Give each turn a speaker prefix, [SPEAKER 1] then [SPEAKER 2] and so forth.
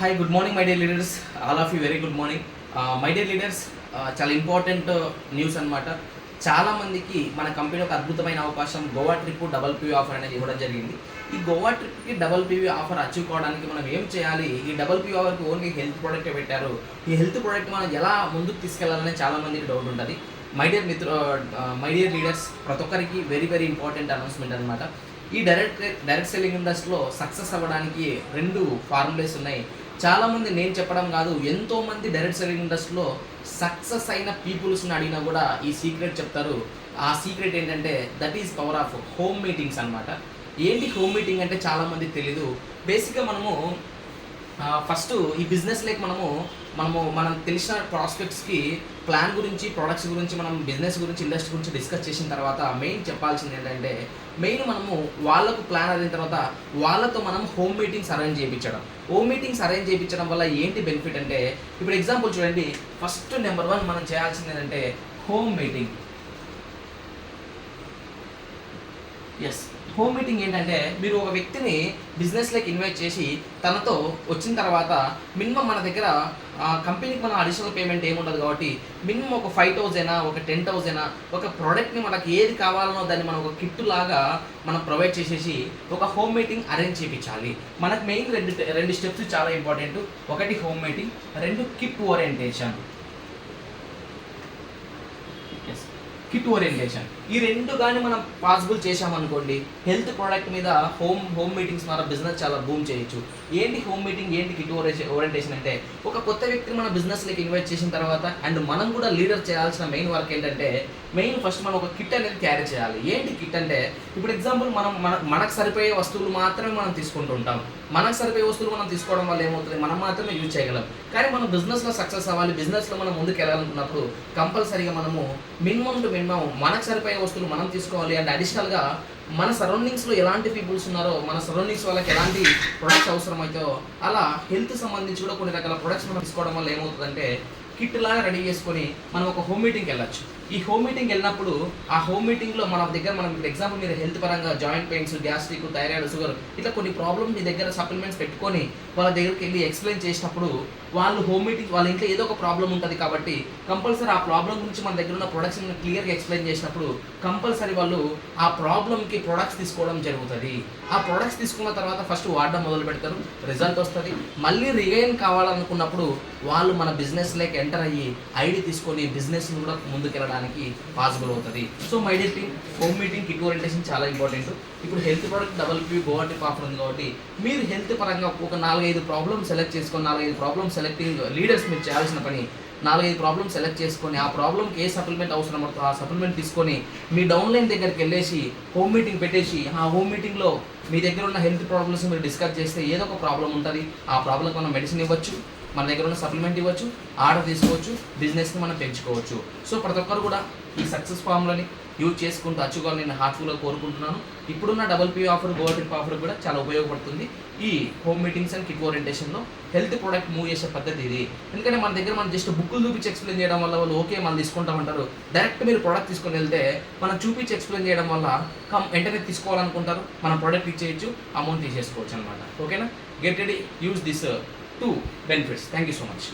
[SPEAKER 1] Hi good morning my dear leaders, all of you very good morning. My dear leaders, చాలా important news అనమాట. చాలామందికి మన company ఒక అద్భుతమైన అవకాశం Goa trip double PV offer అనేది ఇవ్వడం జరిగింది. ఈ గోవా ట్రిప్కి డబల్ పీవీ ఆఫర్ అచీవ్ కావడానికి మనం ఏం చేయాలి? ఈ డబల్ పీవీ ఆఫర్కి ఓన్లీ హెల్త్ ప్రోడక్ట్ పెట్టారు. ఈ హెల్త్ ప్రోడక్ట్ మనం ఎలా ముందుకు తీసుకెళ్లాలని చాలామందికి డౌట్ ఉంటుంది. మై డియర్ లీడర్స్, ప్రతి ఒక్కరికి వెరీ వెరీ ఇంపార్టెంట్ అనౌన్స్మెంట్ అనమాట. ఈ డైరెక్ట్ సెల్లింగ్ ఇండస్ట్రీలో సక్సెస్ అవ్వడానికి రెండు ఫార్ములేస్ ఉన్నాయి. చాలామంది నేను చెప్పడం కాదు, ఎంతోమంది డైరెక్ట్ సెల్లింగ్ ఇండస్ట్రీలో సక్సెస్ అయిన పీపుల్స్ని అడిగినా కూడా ఈ సీక్రెట్ చెప్తారు. ఆ సీక్రెట్ ఏంటంటే that is power of home meetings అనమాట. ఏంటి హోమ్ మీటింగ్ అంటే చాలామందికి తెలీదు. బేసిక్గా మనము ఫస్ట్ ఈ బిజినెస్ లైక్ మనం తెలిసిన ప్రాస్పెక్ట్స్కి ప్లాన్ గురించి, ప్రొడక్ట్స్ గురించి, మనం బిజినెస్ గురించి, ఇండస్ట్రీ గురించి డిస్కస్ చేసిన తర్వాత మెయిన్ చెప్పాల్సింది ఏంటంటే మనము వాళ్ళకు ప్లాన్ అయిన తర్వాత వాళ్ళతో మనం హోమ్ మీటింగ్స్ అరేంజ్ చేయించడం వల్ల ఏంటి బెనిఫిట్ అంటే, ఇప్పుడు ఎగ్జాంపుల్ చూడండి, ఫస్ట్ నెంబర్ 1 మనం చేయాల్సింది ఏంటంటే హోమ్ మీటింగ్. హోమ్ మీటింగ్ ఏంటంటే మీరు ఒక వ్యక్తిని బిజినెస్లోకి ఇన్వైట్ చేసి తనతో వచ్చిన తర్వాత మినిమం మన దగ్గర కంపెనీకి మన అడిషనల్ పేమెంట్ ఏముండదు కాబట్టి మినిమం ఒక 5,000 ఒక 10,000 ఒక ప్రోడక్ట్ని మనకి ఏది కావాలనో దాన్ని మనం ఒక కిట్ లాగా మనం ప్రొవైడ్ చేసేసి ఒక హోమ్ మీటింగ్ అరేంజ్ చేయించాలి. మనకు మెయిన్ రెండు స్టెప్స్ చాలా ఇంపార్టెంట్. ఒకటి home meeting, 2 kit orientation. Kit orientation ఈ రెండు కానీ మనం పాసిబుల్ చేసామనుకోండి, హెల్త్ ప్రోడక్ట్ మీద హోమ్ మీటింగ్స్ ద్వారా బిజినెస్ చాలా బూమ్ చేయొచ్చు. ఏంటి హోమ్ మీటింగ్, ఏంటి కిట్ ఓరియంటేషన్ అంటే, ఒక కొత్త వ్యక్తిని మన బిజినెస్లోకి ఇన్వైట్ చేసిన తర్వాత అండ్ మనం కూడా లీడర్ చేయాల్సిన మెయిన్ వర్క్ ఏంటంటే ఫస్ట్ మనం ఒక కిట్ అనేది క్యారీ చేయాలి. ఏంటి కిట్ అంటే, ఇప్పుడు ఎగ్జాంపుల్ మనకు సరిపోయే వస్తువులు మాత్రమే మనం తీసుకుంటూ ఉంటాం. మనకు సరిపోయే వస్తువులు మనం తీసుకోవడం వల్ల ఏమవుతుంది, మనం మాత్రమే యూజ్ చేయగలం. కానీ మనం బిజినెస్లో సక్సెస్ అవ్వాలి, బిజినెస్లో మనం ముందుకు వెళ్ళాలనుకున్నప్పుడు కంపల్సరీగా మనము మినిమం టు మినిమం మనకు సరిపోయే వస్తువులు మనం తీసుకోవాలి. అండ్ అడిషనల్గా మన సరౌండింగ్స్లో ఎలాంటి పీపుల్స్ ఉన్నారో, మన సరౌండింగ్స్ వాళ్ళకి ఎలాంటి ప్రొడక్ట్స్ అవసరం అవుతాయో అలా హెల్త్ సంబంధించి కూడా కొన్ని రకాల ప్రొడక్ట్స్ మనం తీసుకోవడం వల్ల ఏమవుతుందంటే కిట్ లాగా రెడీ చేసుకొని మనం ఒక హోమ్ మీటింగ్కి వెళ్ళచ్చు. ఈ హోమ్ మీటింగ్ వెళ్ళినప్పుడు ఆ హోమ్ మీటింగ్లో మన దగ్గర మనం ఎగ్జాంపుల్ మీరు హెల్త్ పరంగా joint pains, gastric, thyroid, sugar ఇట్లా కొన్ని ప్రాబ్లమ్స్ మీ దగ్గర సప్లిమెంట్స్ పెట్టుకొని వాళ్ళ దగ్గరికి వెళ్ళి ఎక్స్ప్లెయిన్ చేసినప్పుడు వాళ్ళు హోమ్ మీటింగ్ వాళ్ళ ఇంట్లో ఏదో ఒక ప్రాబ్లం ఉంటుంది కాబట్టి కంపల్సరీ ఆ ప్రాబ్లం గురించి మన దగ్గర ఉన్న ప్రొడక్ట్స్ క్లియర్గా ఎక్స్ప్లెయిన్ చేసినప్పుడు కంపల్సరీ వాళ్ళు ఆ ప్రాబ్లమ్కి ప్రొడక్ట్స్ తీసుకోవడం జరుగుతుంది. ఆ ప్రొడక్ట్స్ తీసుకున్న తర్వాత ఫస్ట్ వాడడం మొదలు పెడతారు, రిజల్ట్ వస్తుంది. మళ్ళీ రిగైన్ కావాలనుకున్నప్పుడు వాళ్ళు మన బిజినెస్లోకి ఎంటర్ అయ్యి ఐడి తీసుకొని బిజినెస్ని కూడా ముందుకెళ్ళడానికి పాసిబుల్ అవుతుంది. So my dear team, home meeting kit orientation చాలా ఇంపార్టెంట్. ఇప్పుడు health product double P Goa trip offer ఉంది కాబట్టి మీరు హెల్త్ పరంగా ఒక 4-5 ప్రాబ్లమ్స్ సెలెక్ట్ చేసుకొని, 4-5 ప్రాబ్లమ్స్ సెలెక్టింగ్ లీడర్స్ మీరు చేయాల్సిన పని 4-5 ప్రాబ్లమ్స్ సెలెక్ట్ చేసుకొని ఆ ప్రాబ్లమ్కి ఏ సప్లిమెంట్ అవసరం పడుతుందో ఆ సప్లిమెంట్ తీసుకొని మీ డౌన్లైన్ దగ్గరికి వెళ్ళేసి హోమ్ మీటింగ్ పెట్టేసి ఆ హోమ్ మీటింగ్లో మీ దగ్గర ఉన్న హెల్త్ ప్రాబ్లమ్స్ మీరు డిస్కస్ చేస్తే ఏదో ఒక ప్రాబ్లం ఉంటుంది. ఆ ప్రాబ్లంకి మనం మెడిసిన్ ఇవ్వచ్చు, మన దగ్గర ఉన్న సప్లిమెంట్ ఇవ్వచ్చు, ఆర్డర్ తీసుకోవచ్చు, బిజినెస్ని మనం పెంచుకోవచ్చు. సో ప్రతి ఒక్కరు కూడా ఈ సక్సెస్ ఫార్ములని యూజ్ చేసుకుంటూ అచ్చుకోవాలని నేను హార్ట్ఫుల్గా కోరుకుంటున్నాను. ఇప్పుడున్న double P offer, Goa trip offer కూడా చాలా ఉపయోగపడుతుంది. ఈ హోమ్ మీటింగ్స్ అండ్ కిట్ ఓరియంటేషన్లో హెల్త్ ప్రోడక్ట్ మూవ్ చేసే పద్ధతి ఇది. ఎందుకంటే మన దగ్గర మనం జస్ట్ బుక్కులు చూపించి ఎక్స్ప్లెయిన్ చేయడం వల్ల వాళ్ళు ఓకే మనం తీసుకుంటామంటారు. డైరెక్ట్ మీరు ప్రోడక్ట్ తీసుకొని వెళ్తే మనం చూపించి ఎక్స్ప్లెయిన్ చేయడం వల్ల వెంటనే తీసుకోవాలనుకుంటారు, మనం ప్రోడక్ట్ ఇచ్చేయచ్చు, అమౌంట్ తీసేసుకోవచ్చు అనమాట. ఓకేనా? Get ready, use this 2 benefits. Thank you so much.